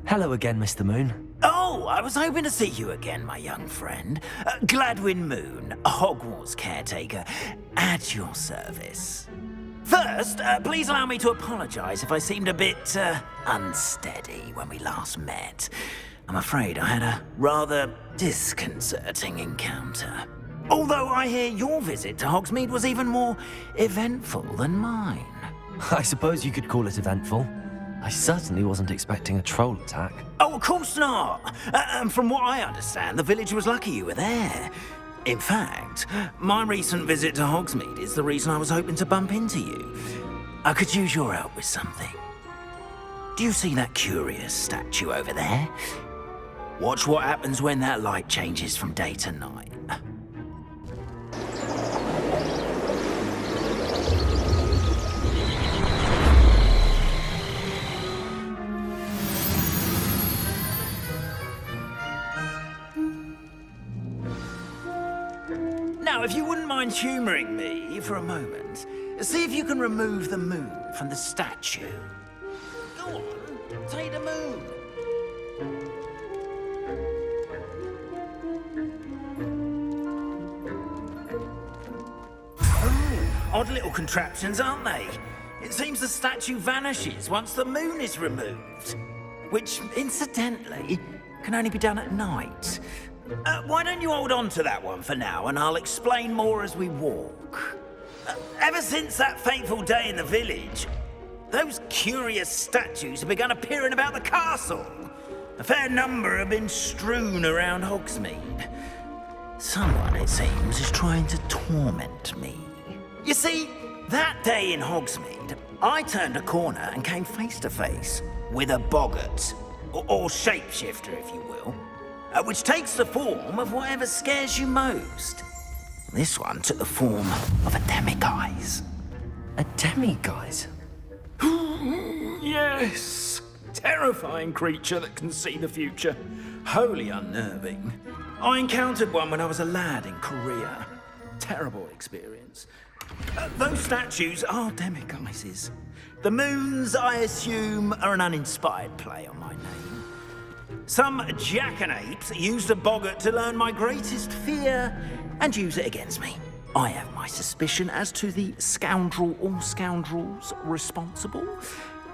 Hello again, Mr. Moon. Oh, I was hoping to see you again, my young friend. Gladwin Moon, Hogwarts Caretaker, at your service. First, please allow me to apologize if I seemed a bit, unsteady when we last met. I'm afraid I had a rather disconcerting encounter. Although I hear your visit to Hogsmeade was even more eventful than mine. I suppose you could call it eventful. I certainly wasn't expecting a troll attack. Oh, of course not. And from what I understand, the village was lucky you were there. In fact, my recent visit to Hogsmeade is the reason I was hoping to bump into you. I could use your help with something. Do you see that curious statue over there? Watch what happens when that light changes from day to night. Now, if you wouldn't mind humouring me for a moment, see if you can remove the moon from the statue. Go on, take the moon. Oh, odd little contraptions, aren't they? It seems the statue vanishes once the moon is removed. Which, incidentally, can only be done at night. Why don't you hold on to that one for now, and I'll explain more as we walk. Ever since that fateful day in the village, those curious statues have begun appearing about the castle. A fair number have been strewn around Hogsmeade. Someone, it seems, is trying to torment me. You see, that day in Hogsmeade, I turned a corner and came face to face with a boggart, or shapeshifter, if you will. Which takes the form of whatever scares you most. This one took the form of a demiguise. A demiguise? Yes! Terrifying creature that can see the future. Wholly unnerving. I encountered one when I was a lad in Korea. Terrible experience. Those statues are demiguises. The moons, I assume, are an uninspired play on my name. Some jackanapes used a boggart to learn my greatest fear and use it against me. I have my suspicion as to the scoundrel or scoundrels responsible.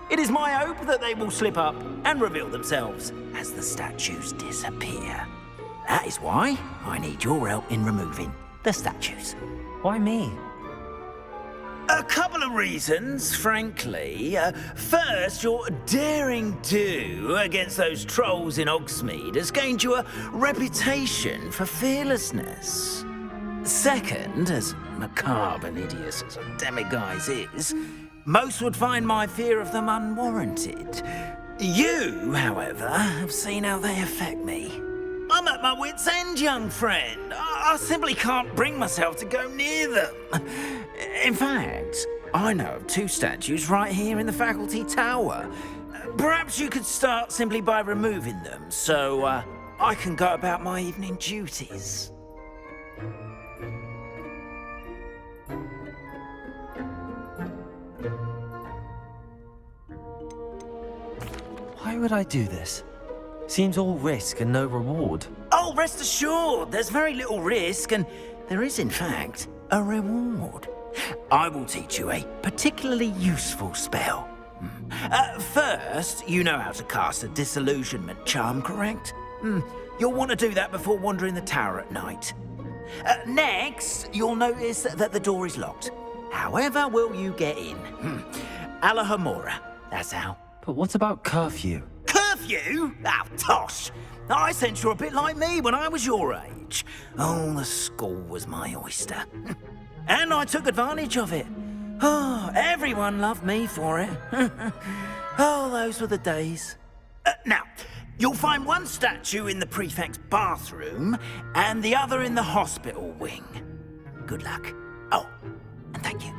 It is my hope that they will slip up and reveal themselves as the statues disappear. That is why I need your help in removing the statues. Why me? A couple of reasons, frankly. First, your daring do against those trolls in Hogsmeade has gained you a reputation for fearlessness. Second, as macabre and hideous as a demiguise is, most would find my fear of them unwarranted. You, however, have seen how they affect me. I'm at my wit's end, young friend. I simply can't bring myself to go near them. In fact, I know of two statues right here in the faculty tower. Perhaps you could start simply by removing them, so I can go about my evening duties. Why would I do this? Seems all risk and no reward. Oh, rest assured, there's very little risk, and there is, in fact, a reward. I will teach you a particularly useful spell. First, you know how to cast a disillusionment charm, correct? You'll want to do that before wandering the tower at night. Next, you'll notice that the door is locked. However will you get in? Alahomora, that's how. But what about curfew? Curfew? Oh, tosh. I sense you're a bit like me when I was your age. Oh, the school was my oyster. And I took advantage of it. Oh, everyone loved me for it. Oh, those were the days. Now, you'll find one statue in the prefect's bathroom and the other in the hospital wing. Good luck. Oh, and thank you.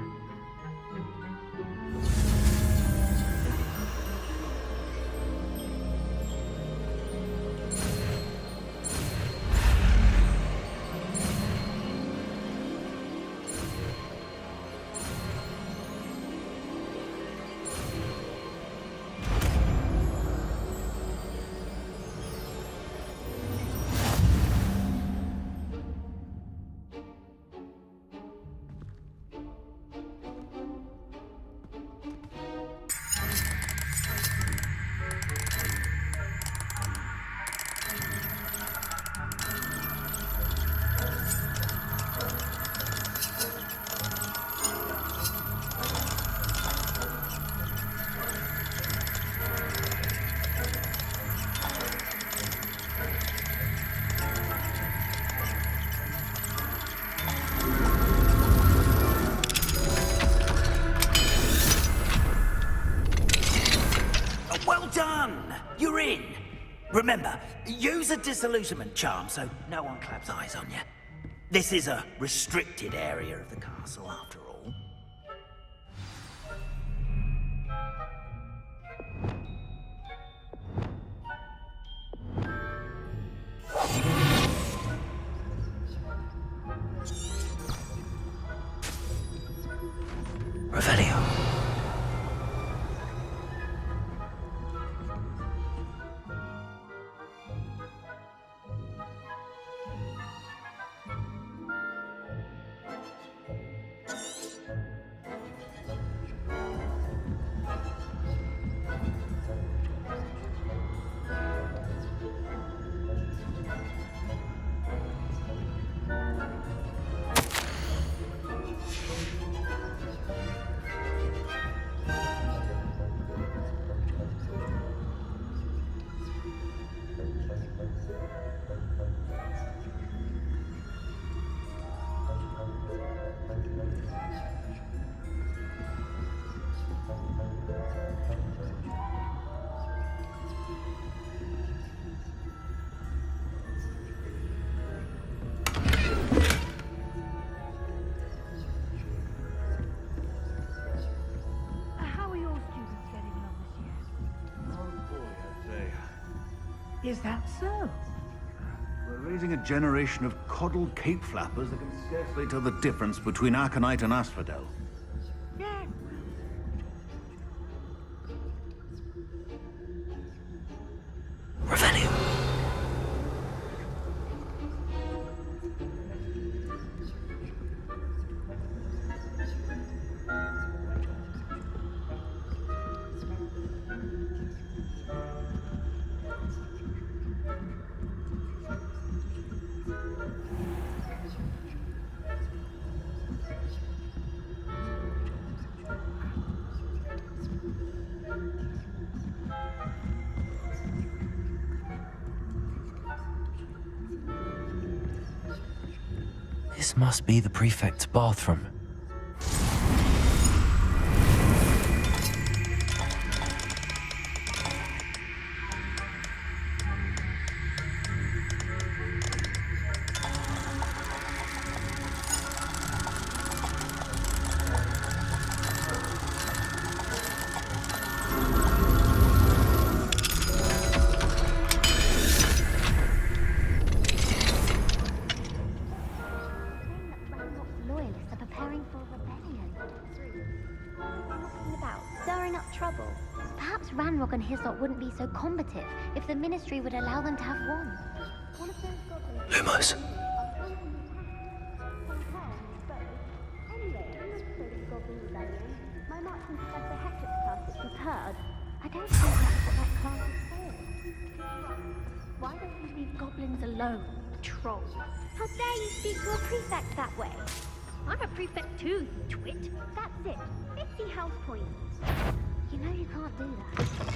done! You're in! Remember, use a disillusionment charm so no one claps eyes on you. This is a restricted area of the castle, after all. Revelio. Is that so? We're raising a generation of coddled cape flappers that can scarcely tell the difference between Aconite and Asphodel. Yeah. Revelio. This must be the prefect's bathroom. And his lot wouldn't be so combative if the ministry would allow them to have one. Lumos. My marching Professor Hector's class is superb. I don't think that's what that class is for. Why don't you leave goblins alone, troll? How dare you speak to a prefect that way? I'm a prefect too, you twit. That's it. 50 house points. You know you can't do that.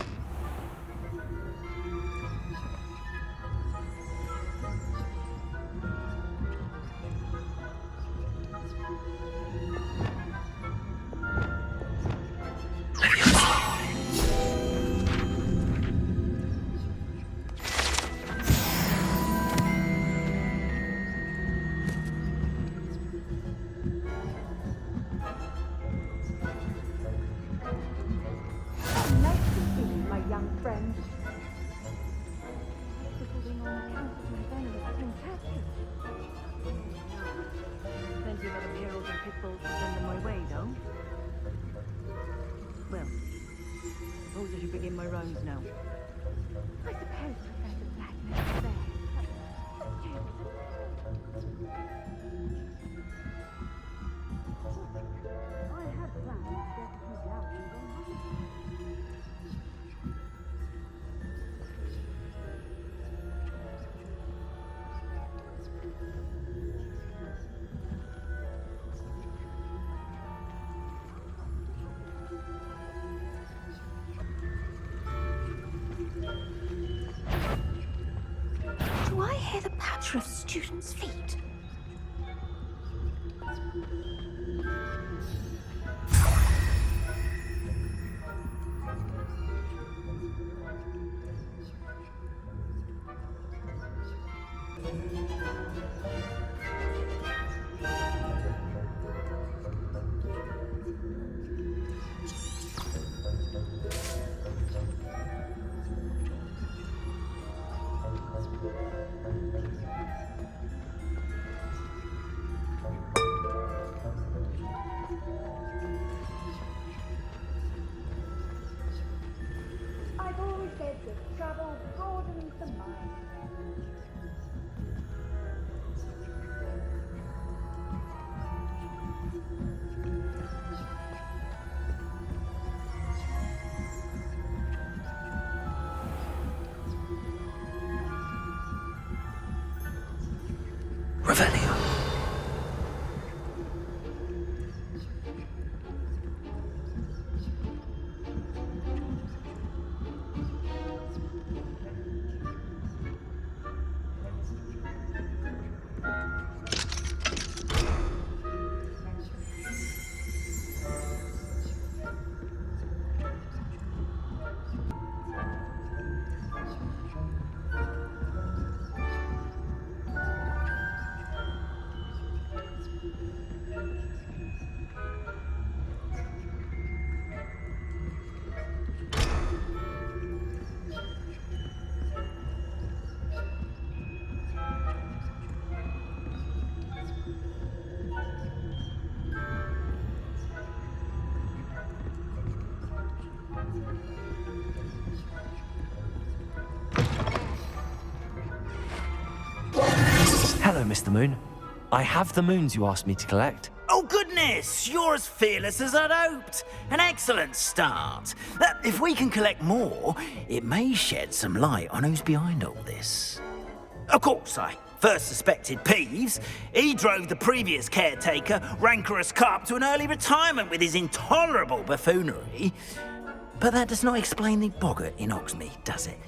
Do I hear the patter of students' feet? Travel broadens the mind. Revelio. Hello, Mr. Moon. I have the moons you asked me to collect. Oh, goodness! You're as fearless as I'd hoped. An excellent start. If we can collect more, it may shed some light on who's behind all this. Of course, I first suspected Peeves. He drove the previous caretaker, rancorous carp, to an early retirement with his intolerable buffoonery. But that does not explain the boggart in Oxmead, does it?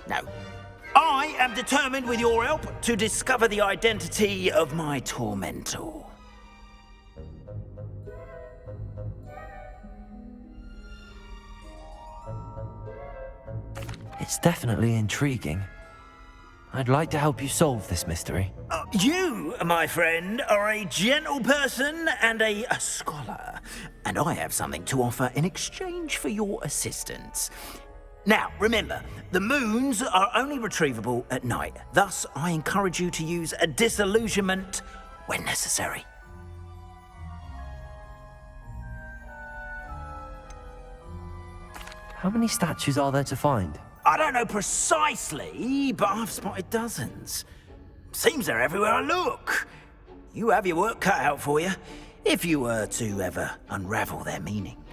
No. I am determined, with your help, to discover the identity of my tormentor. It's definitely intriguing. I'd like to help you solve this mystery. You, my friend, are a gentle person and a scholar, and I have something to offer in exchange for your assistance. Now, remember, the moons are only retrievable at night. Thus, I encourage you to use a disillusionment when necessary. How many statues are there to find? I don't know precisely, but I've spotted dozens. Seems they're everywhere I look. You have your work cut out for you, if you were to ever unravel their meaning.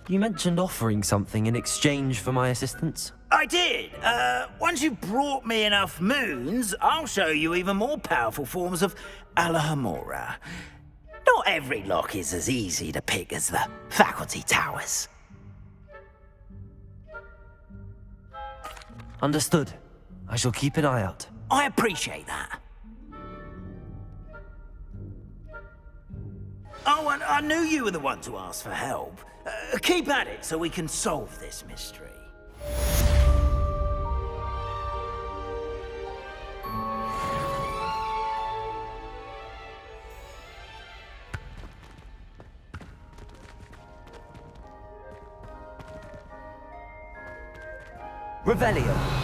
You mentioned offering something in exchange for my assistance. I did. Once you've brought me enough moons, I'll show you even more powerful forms of Alahamora. Not every lock is as easy to pick as the faculty towers. Understood. I shall keep an eye out. I appreciate that. Oh, and I knew you were the one to ask for help. Keep at it so we can solve this mystery. Revelio.